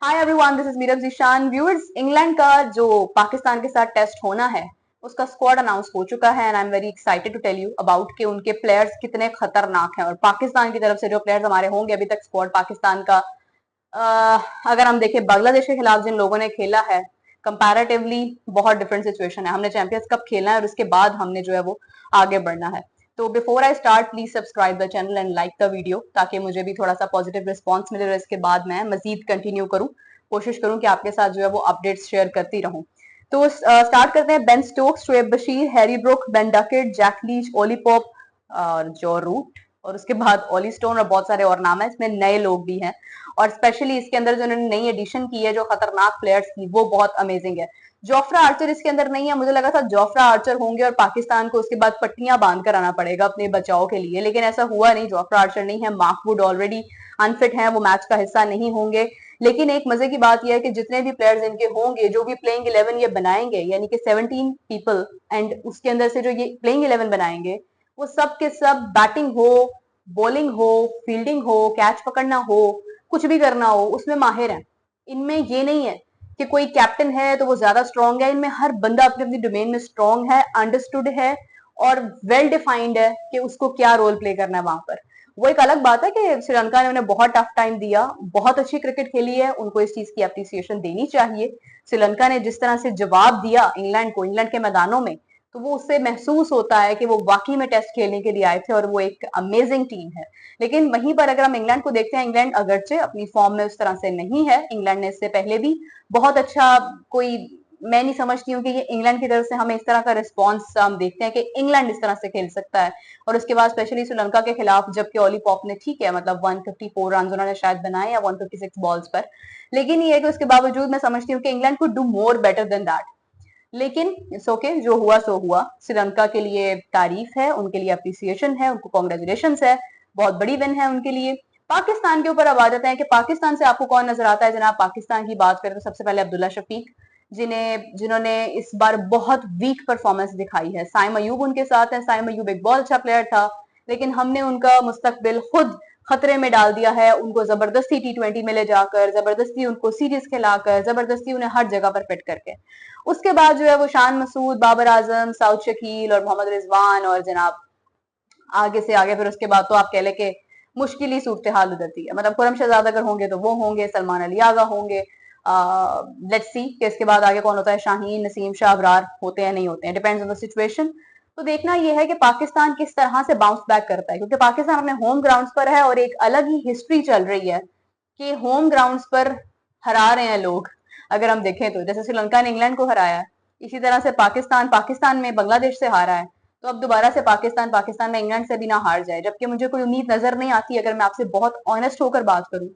Hi everyone, this is Meerab Zeeshan. Viewers, England का जो पाकिस्तान के साथ टेस्ट होना है उसका स्क्वाड अनाउंस हो चुका है and I am very excited to tell you about कि उनके प्लेयर्स कितने खतरनाक हैं और पाकिस्तान की तरफ से जो प्लेयर्स हमारे होंगे अभी तक स्क्वाड पाकिस्तान का। अगर हम देखें बांग्लादेश के खिलाफ जिन लोगों ने खेला है कंपैरेटिवली बहुत डिफरेंट सिचुएशन है। हमने चैंपियंस कप खेलना है और उसके बाद हमने जो है वो आगे बढ़ना है। तो before I start please subscribe the channel and like the video ताकि मुझे भी थोड़ा सा पॉजिटिव रिस्पॉन्स मिले और इसके बाद मैं मजीद कंटिन्यू करूं, कोशिश करूं कि आपके साथ जो है वो अपडेट्स शेयर करती रहूं। तो स्टार्ट करते हैं। Ben Stokes, Shoaib Bashir, Harry Brook, Ben Duckett, Jack Leach, Ollie Pope और जो रूट और उसके बाद ओली स्टोन और बहुत सारे और नाम है। इसमें नए लोग भी हैं और स्पेशली इसके अंदर जो उन्होंने नई एडिशन की है जो खतरनाक प्लेयर्स की वो बहुत अमेजिंग है। जोफ्रा आर्चर इसके अंदर नहीं है। मुझे लगा था जोफ्रा आर्चर होंगे और पाकिस्तान को उसके बाद पट्टियां बांध कर आना पड़ेगा अपने बचाव के लिए, लेकिन ऐसा हुआ नहीं। जोफ्रा आर्चर नहीं है। मार्क वुड ऑलरेडी अनफिट है, वो मैच का हिस्सा नहीं होंगे। लेकिन एक मजे की बात यह है कि जितने भी प्लेयर्स इनके होंगे, जो भी प्लेइंग 11 ये बनाएंगे, यानी कि 17 पीपल एंड उसके अंदर से जो ये प्लेइंग 11 बनाएंगे वो सब के सब बैटिंग हो, बॉलिंग हो, फील्डिंग हो, कैच पकड़ना हो, कुछ भी करना हो उसमें माहिर है। इनमें ये नहीं है कि कोई कैप्टन है तो वो ज्यादा स्ट्रांग है। इनमें हर बंदा अपने अपनी डोमेन में स्ट्रांग है, अंडरस्टूड है और वेल डिफाइंड है कि उसको क्या रोल प्ले करना है वहां पर। वो एक अलग बात है कि श्रीलंका ने उन्हें बहुत टफ टाइम दिया, बहुत अच्छी क्रिकेट खेली है, उनको इस चीज की अप्रिसिएशन देनी चाहिए। श्रीलंका ने जिस तरह से जवाब दिया इंग्लैंड को इंग्लैंड के मैदानों में, तो वो उससे महसूस होता है कि वो वाकई में टेस्ट खेलने के लिए आए थे और वो एक अमेजिंग टीम है। लेकिन वहीं पर अगर हम इंग्लैंड को देखते हैं, इंग्लैंड अगरचे अपनी फॉर्म में उस तरह से नहीं है। इंग्लैंड ने इससे पहले भी बहुत अच्छा कोई, मैं नहीं समझती हूँ कि ये इंग्लैंड की तरफ से हमें इस तरह का रिस्पॉन्स हम देखते हैं कि इंग्लैंड इस तरह से खेल सकता है। और उसके बाद स्पेशली श्रीलंका के खिलाफ जबकि ओली पॉप ने ठीक है मतलब 154 रन उन्होंने शायद बनाए या 156 बॉल्स पर, लेकिन ये है कि उसके बावजूद मैं समझती हूँ कि England could do more better than that. लेकिन इट्स ओके, जो हुआ सो हुआ। श्रीलंका के लिए तारीफ है, उनके लिए अप्रिसिएशन है, उनको कॉन्ग्रेचुलेशन है, बहुत बड़ी विन है उनके लिए। पाकिस्तान के ऊपर अब आ जाते हैं कि पाकिस्तान से आपको कौन नजर आता है। जनाब पाकिस्तान की बात करें तो सबसे पहले अब्दुल्ला शफीक, जिन्होंने इस बार बहुत वीक परफॉर्मेंस दिखाई है। साइम अयूब उनके साथ है। साइम अयूब एक बहुत अच्छा प्लेयर था, लेकिन हमने उनका मुस्तकबिल खुद खतरे में डाल दिया है। उनको जबरदस्ती T20 में ले जाकर, जबरदस्ती उनको सीरीज खिलाकर, जबरदस्ती उन्हें हर जगह पर फिट करके उसके बाद जो है वो शान मसूद, बाबर आजम, साउथ शकील और मोहम्मद रिजवान और जनाब आगे से आगे फिर उसके बाद तो आप कह ले कि मुश्किल ही सूरत हाल उधरती है। मतलब खुरम शहजाद अगर होंगे तो वो होंगे, सलमान अली आगा होंगे। लेट्स सी कि इसके बाद आगे कौन होता है। शाहीन, नसीम शाह, अबरार होते हैं नहीं होते हैं, डिपेंड्स ऑन द सिचुएशन। तो देखना यह है कि पाकिस्तान किस तरह से बाउंस बैक करता है, क्योंकि पाकिस्तान अपने होम ग्राउंड्स पर है और एक अलग ही हिस्ट्री चल रही है कि होम ग्राउंड्स पर हरा रहे हैं लोग। अगर हम देखें तो जैसे श्रीलंका ने इंग्लैंड को हराया है, इसी तरह से पाकिस्तान पाकिस्तान में बांग्लादेश से हारा है। तो अब दोबारा से पाकिस्तान पाकिस्तान में इंग्लैंड से भी ना हार जाए, जबकि मुझे कोई उम्मीद नजर नहीं आती। अगर मैं आपसे बहुत ऑनेस्ट होकर बात करूं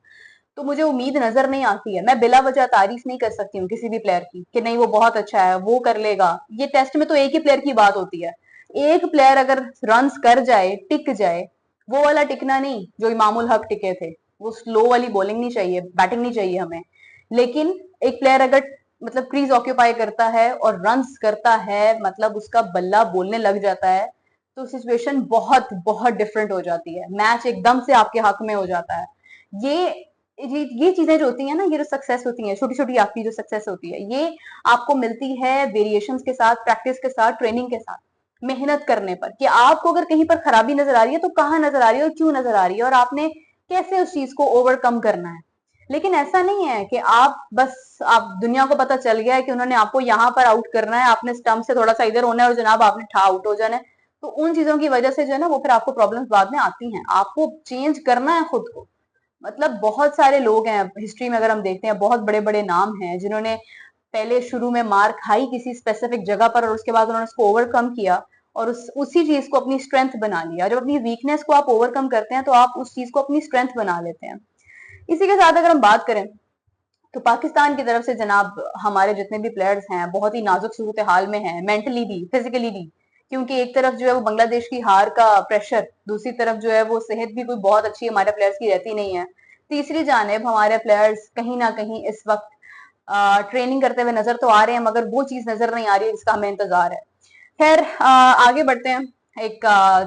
तो मुझे उम्मीद नजर नहीं आती है। मैं बिला वजह तारीफ नहीं कर सकती हूँ किसी भी प्लेयर की कि नहीं वो बहुत अच्छा है, वो कर लेगा। ये टेस्ट में तो एक ही प्लेयर की बात होती है। एक प्लेयर अगर रन कर जाए, टिक जाए, वो वाला टिकना नहीं जो इमामुल हक टिके थे। वो स्लो वाली बॉलिंग नहीं चाहिए, बैटिंग नहीं चाहिए हमें। लेकिन एक प्लेयर अगर मतलब क्रीज ऑक्यूपाई करता है और रन्स करता है, मतलब उसका बल्ला बोलने लग जाता है, तो सिचुएशन बहुत बहुत डिफरेंट हो जाती है। मैच एकदम से आपके हक में हो जाता है। ये ये चीजें जो होती है ना, ये जो सक्सेस होती है, छोटी छोटी आपकी जो सक्सेस होती है, ये आपको मिलती है वेरिएशंस के साथ, प्रैक्टिस के साथ, ट्रेनिंग के साथ, मेहनत करने पर। कि आपको अगर कहीं पर खराबी नजर आ रही है तो कहाँ नजर आ रही है और क्यों नजर आ रही है और आपने कैसे उस चीज को ओवरकम करना है। लेकिन ऐसा नहीं है कि आप बस, आप दुनिया को पता चल गया है कि उन्होंने आपको यहाँ पर आउट करना है, आपने स्टंप से थोड़ा सा इधर होना है और जनाब आपने ठा आउट हो जाना है। तो उन चीजों की वजह से जो है ना वो फिर आपको प्रॉब्लम्स बाद में आती हैं। आपको चेंज करना है खुद को। मतलब बहुत सारे लोग हैं हिस्ट्री में, अगर हम देखते हैं बहुत बड़े बड़े नाम हैं जिन्होंने पहले शुरू में मार खाई किसी स्पेसिफिक जगह पर और उसके बाद उन्होंने उसको ओवरकम किया और उसी चीज को अपनी स्ट्रेंथ बना लिया। जब अपनी वीकनेस को आप ओवरकम करते हैं तो आप उस चीज को अपनी स्ट्रेंथ बना लेते हैं। इसी के साथ अगर हम बात करें तो पाकिस्तान की तरफ से जनाब हमारे जितने भी प्लेयर्स हैं बहुत ही नाजुक सूरत हाल में हैं, मेंटली भी फिजिकली भी। क्योंकि एक तरफ जो है वो बांग्लादेश की हार का प्रेशर, दूसरी तरफ जो है वो सेहत भी कोई बहुत अच्छी हमारे प्लेयर्स की रहती नहीं है। तीसरी जानेब हमारे प्लेयर्स कहीं ना कहीं इस वक्त ट्रेनिंग करते हुए नजर तो आ रहे हैं, मगर वो चीज नजर नहीं आ रही है जिसका हमें इंतजार है। खैर आगे बढ़ते हैं। एक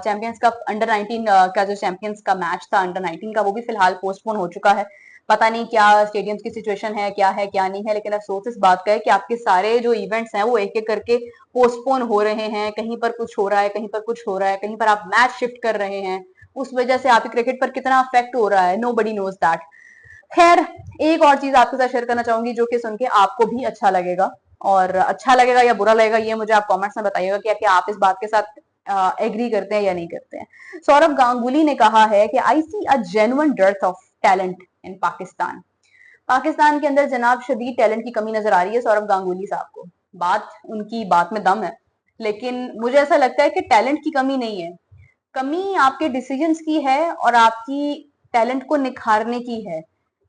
चैंपियंस कप अंडर 19 का जो चैंपियंस का मैच था अंडर 19 का, वो भी फिलहाल पोस्टपोन हो चुका है। पता नहीं क्या स्टेडियम्स की सिचुएशन है क्या नहीं है, लेकिन अफसोस इस बात का है कि आपके सारे जो इवेंट्स हैं वो एक एक करके पोस्टपोन हो रहे हैं। कहीं पर कुछ हो रहा है, कहीं पर कुछ हो रहा है, कहीं पर आप मैच शिफ्ट कर रहे हैं, उस वजह से आपके क्रिकेट पर कितना अफेक्ट हो रहा है, नो बडी नोज दैट। खैर, एक और चीज आपके साथ शेयर करना चाहूंगी जो कि सुन के आपको भी अच्छा लगेगा, और अच्छा लगेगा या बुरा लगेगा ये मुझे आप कमेंट्स में बताइएगा कि क्या आप इस बात के साथ एग्री करते हैं या नहीं करते हैं। सौरव गांगुली ने कहा है कि I see a genuine dearth of talent in Pakistan. Pakistan के अंदर जनाब शदीद टैलेंट की कमी नजर आ रही है सौरव गांगुली साहब को। बात उनकी बात में दम है, लेकिन मुझे ऐसा लगता है कि टैलेंट की कमी नहीं है, कमी आपके डिसीजंस की है और आपकी टैलेंट को निखारने की है।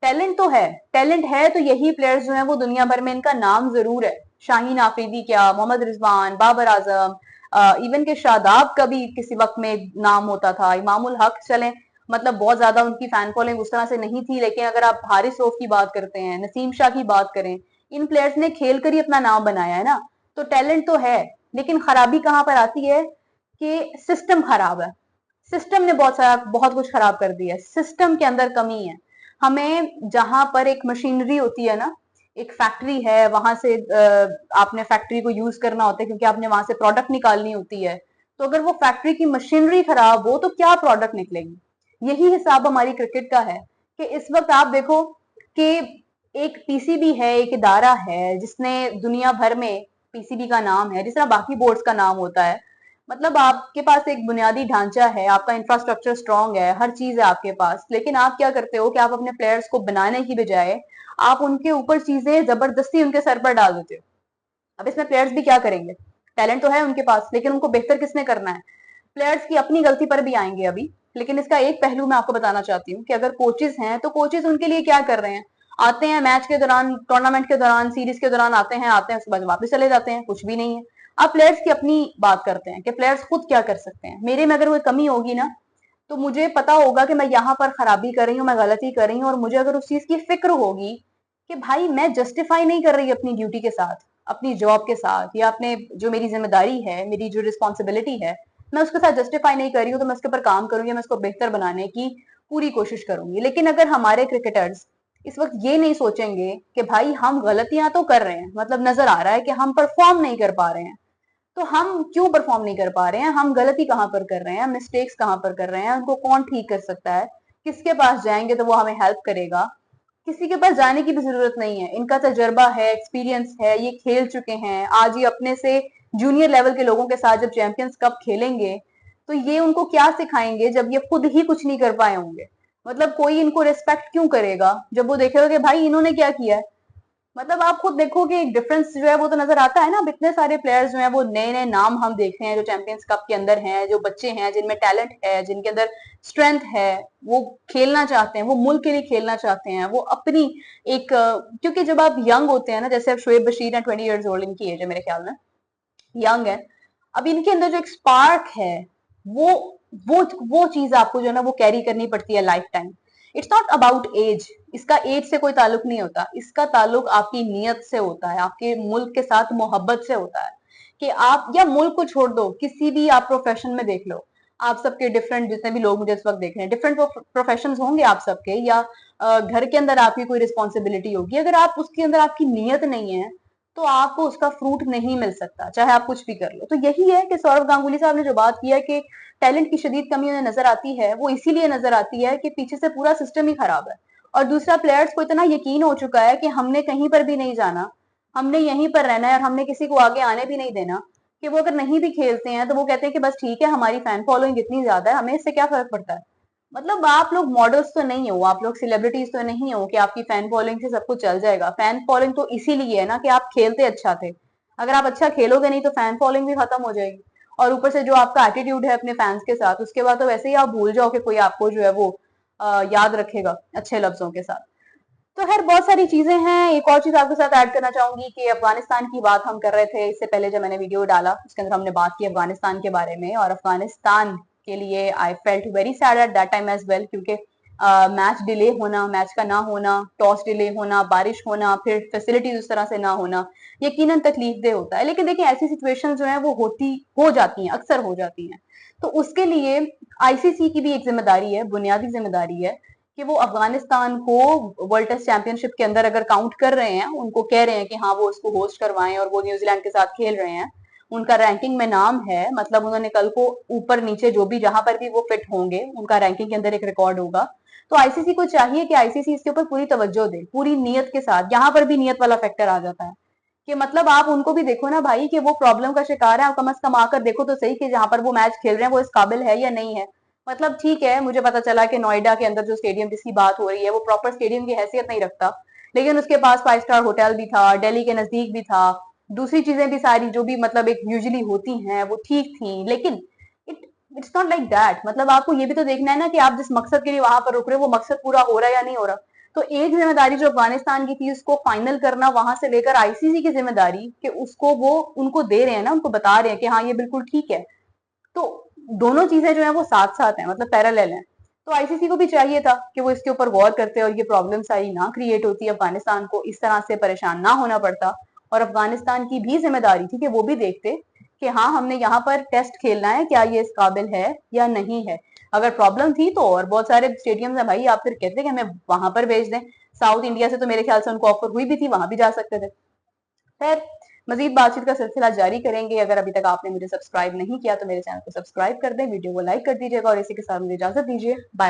टैलेंट तो है, टैलेंट है तो यही प्लेयर्स जो हैं वो दुनिया भर में इनका नाम जरूर है। शाहीन आफरीदी क्या, मोहम्मद रिजवान, बाबर आजम, इवन के शादाब का भी किसी वक्त में नाम होता था, इमामुल हक चले, मतलब बहुत ज्यादा उनकी फैन फॉलोइंग उस तरह से नहीं थी, लेकिन अगर आप हारिस रऊफ की बात करते हैं, नसीम शाह की बात करें, इन प्लेयर्स ने खेल कर ही अपना नाम बनाया है ना। तो टैलेंट तो है, लेकिन खराबी कहाँ पर आती है कि सिस्टम खराब है। सिस्टम ने बहुत कुछ खराब कर दिया है, सिस्टम के अंदर कमी है। हमें जहां पर एक मशीनरी होती है ना, एक फैक्ट्री है, वहां से आपने फैक्ट्री को यूज करना होता है क्योंकि आपने वहां से प्रोडक्ट निकालनी होती है। तो अगर वो फैक्ट्री की मशीनरी खराब हो तो क्या प्रोडक्ट निकलेगी। यही हिसाब हमारी क्रिकेट का है कि इस वक्त आप देखो कि एक पीसीबी है, एक इदारा है जिसने दुनिया भर में, पीसीबी का नाम है जिस तरह बाकी बोर्ड्स का नाम होता है, मतलब आपके पास एक बुनियादी ढांचा है, आपका इंफ्रास्ट्रक्चर स्ट्रांग है, हर चीज है आपके पास, लेकिन आप क्या करते हो कि आप अपने प्लेयर्स को बनाने की बजाय आप उनके ऊपर चीजें जबरदस्ती उनके सर पर डाल देते हो। अब इसमें प्लेयर्स भी क्या करेंगे, टैलेंट तो है उनके पास, लेकिन उनको बेहतर किसने करना है। प्लेयर्स की अपनी गलती पर भी आएंगे अभी, लेकिन इसका एक पहलू मैं आपको बताना चाहती हूँ कि अगर कोचेज हैं तो कोचेज उनके लिए क्या कर रहे हैं, आते हैं मैच के दौरान, टूर्नामेंट के दौरान, सीरीज के दौरान आते हैं उसके बाद वापस चले जाते हैं, कुछ भी नहीं है। आप प्लेयर्स की अपनी बात करते हैं कि प्लेयर्स खुद क्या कर सकते हैं। मेरे में अगर कोई कमी होगी ना, तो मुझे पता होगा कि मैं यहाँ पर खराबी कर रही हूँ, मैं गलती कर रही हूँ, और मुझे अगर उस चीज की फिक्र होगी कि भाई मैं जस्टिफाई नहीं कर रही अपनी ड्यूटी के साथ, अपनी जॉब के साथ, या अपने जो मेरी जिम्मेदारी है, मेरी जो रिस्पॉन्सिबिलिटी है, मैं उसके साथ जस्टिफाई नहीं कर रही हूँ, तो मैं उसके ऊपर काम करूंगी, मैं उसको बेहतर बनाने की पूरी कोशिश करूंगी। लेकिन अगर हमारे क्रिकेटर्स इस वक्त ये नहीं सोचेंगे कि भाई हम गलतियां तो कर रहे हैं, मतलब नजर आ रहा है कि हम परफॉर्म नहीं कर पा रहे हैं, तो हम क्यों परफॉर्म नहीं कर पा रहे हैं, हम गलती कहाँ पर कर रहे हैं, मिस्टेक्स कहाँ पर कर रहे हैं, उनको कौन ठीक कर सकता है, किसके पास जाएंगे तो वो हमें हेल्प करेगा। किसी के पास जाने की भी जरूरत नहीं है, इनका तजर्बा है, एक्सपीरियंस है, ये खेल चुके हैं। आज ये अपने से जूनियर लेवल के लोगों के साथ जब चैंपियंस कप खेलेंगे तो ये उनको क्या सिखाएंगे जब ये खुद ही कुछ नहीं कर पाए होंगे। मतलब कोई इनको रिस्पेक्ट क्यों करेगा जब वो देखेगा कि भाई इन्होंने क्या किया है। मतलब आप खुद देखो कि एक डिफरेंस जो है वो तो नजर आता है ना। अब इतने सारे प्लेयर्स जो हैं वो नए नए नाम हम देख रहे हैं जो चैंपियंस कप के अंदर हैं, जो बच्चे हैं जिनमें टैलेंट है, जिनके अंदर स्ट्रेंथ है, वो खेलना चाहते हैं, वो मुल्क के लिए खेलना चाहते हैं, वो अपनी एक क्योंकि जब आप यंग होते हैं ना, जैसे अब शोएब बशीर है, 20 ईयर्स ओल्ड इनकी एज है मेरे ख्याल में, यंग है। अब इनके अंदर जो एक स्पार्क है, वो वो चीज आपको जो है ना वो कैरी करनी पड़ती है life time. It's not about age, इसका एज से कोई ताल्लुक नहीं होता, इसका ताल्लुक आपकी नीयत से होता है, आपके मुल्क के साथ मोहब्बत से होता है। कि आप, या मुल्क को छोड़ दो, किसी भी आप प्रोफेशन में देख लो, आप सबके डिफरेंट, जितने भी लोग मुझे इस वक्त देख रहे हैं, डिफरेंट प्रोफेशन होंगे आप सबके, या घर के अंदर आपकी कोई रिस्पॉन्सिबिलिटी होगी, अगर आप उसके अंदर आपकी नीयत नहीं है तो आपको उसका फ्रूट नहीं मिल सकता, चाहे आप कुछ भी कर लो। तो यही है कि सौरव गांगुली साहब ने जो बात की है कि टैलेंट की शदीद कमी उन्हें नजर आती है, वो इसीलिए नजर आती है कि पीछे से पूरा सिस्टम ही खराब है। और दूसरा, प्लेयर्स को इतना यकीन हो चुका है कि हमने कहीं पर भी नहीं जाना, हमने यहीं पर रहना है, और हमने किसी को आगे आने भी नहीं देना, कि वो अगर नहीं भी खेलते हैं तो वो कहते हैं कि बस ठीक है, हमारी फैन फॉलोइंग इतनी ज्यादा है, हमें इससे क्या फर्क पड़ता है। मतलब आप लोग मॉडल्स तो नहीं हो, आप लोग सेलिब्रिटीज तो नहीं हो कि आपकी फैन फॉलोइंग से सब कुछ चल जाएगा। फैन फॉलोइंग तो इसीलिए है ना कि आप खेलते अच्छा थे। अगर आप अच्छा खेलोगे नहीं तो फैन फॉलोइंग भी खत्म हो जाएगी, और ऊपर से जो आपका एटीट्यूड है अपने फैंस के साथ, उसके बाद तो वैसे ही आप भूल जाओ कि कोई आपको जो है वो याद रखेगा अच्छे लफ्जों के साथ। तो खैर बहुत सारी चीजें हैं। एक और चीज आपके साथ ऐड करना चाहूंगी कि अफगानिस्तान की बात हम कर रहे थे इससे पहले, जब मैंने वीडियो डाला उसके अंदर हमने बात की अफगानिस्तान के बारे में, और अफगानिस्तान के लिए I felt very sad at that time as well, क्योंकि मैच डिले होना, मैच का ना होना, टॉस डिले होना, बारिश होना, फिर फैसिलिटीज उस तरह से ना होना, यकीनन तकलीफ दे होता है। लेकिन देखिए ऐसी सिचुएशन जो है वो हो जाती हैं, अक्सर हो जाती हैं। तो उसके लिए आईसीसी की भी एक जिम्मेदारी है, बुनियादी जिम्मेदारी है कि वो अफगानिस्तान को वर्ल्ड टेस्ट चैंपियनशिप के अंदर अगर काउंट कर रहे हैं, उनको कह रहे हैं कि हाँ वो उसको होस्ट करवाएं और वो न्यूजीलैंड के साथ खेल रहे हैं, उनका रैंकिंग में नाम है, मतलब उन्होंने कल को ऊपर नीचे जो भी जहां पर भी वो फिट होंगे उनका रैंकिंग के अंदर एक रिकॉर्ड होगा। तो आईसीसी को चाहिए कि आईसीसी इसके ऊपर पूरी तवज्जो दे, पूरी नियत के साथ। यहाँ पर भी नियत वाला फैक्टर आ जाता है कि मतलब आप उनको भी देखो ना भाई कि वो प्रॉब्लम का शिकार है, आप कम से कम आकर देखो तो सही कि जहां पर वो मैच खेल रहे हैं वो इस काबिल है या नहीं है। मतलब ठीक है, मुझे पता चला कि नोएडा के अंदर जो स्टेडियम जिसकी बात हो रही है वो प्रॉपर स्टेडियम की हैसियत नहीं रखता, लेकिन उसके पास 5 स्टार होटल भी था, दिल्ली के नजदीक भी था, दूसरी चीजें भी सारी जो भी मतलब एक यूजुअली होती हैं वो ठीक थी। लेकिन it it's not like that. मतलब आपको ये भी तो देखना है ना कि आप जिस मकसद के लिए वहां पर रुक रहे हो वो मकसद पूरा हो रहा है या नहीं हो रहा। तो एक जिम्मेदारी जो अफगानिस्तान की थी उसको फाइनल करना, वहां से लेकर आईसीसी की जिम्मेदारी कि उसको वो उनको दे रहे हैं ना, उनको बता रहे हैं कि हाँ ये बिल्कुल ठीक है। तो दोनों चीजें जो है वो साथ साथ हैं, मतलब पैरेलल हैं। तो आईसीसी को भी चाहिए था कि वो इसके ऊपर गौर करते और ये प्रॉब्लम सारी ना क्रिएट होती, अफगानिस्तान को इस तरह से परेशान ना होना पड़ता। और अफगानिस्तान की भी जिम्मेदारी थी कि वो भी देखते कि हाँ हमने यहाँ पर टेस्ट खेलना है, क्या ये इस काबिल है या नहीं है। अगर प्रॉब्लम थी तो और बहुत सारे स्टेडियम है भाई, आप फिर कहते कि हमें वहां पर भेज दें। साउथ इंडिया से तो मेरे ख्याल से उनको ऑफर हुई भी थी, वहां भी जा सकते थे। खैर, मजीद बातचीत का सिलसिला जारी करेंगे। अगर अभी तक आपने मुझे सब्सक्राइब नहीं किया तो मेरे चैनल को सब्सक्राइब कर दें, वीडियो को लाइक कर दीजिएगा और इसी के साथ मुझे इजाजत दीजिए। बाय।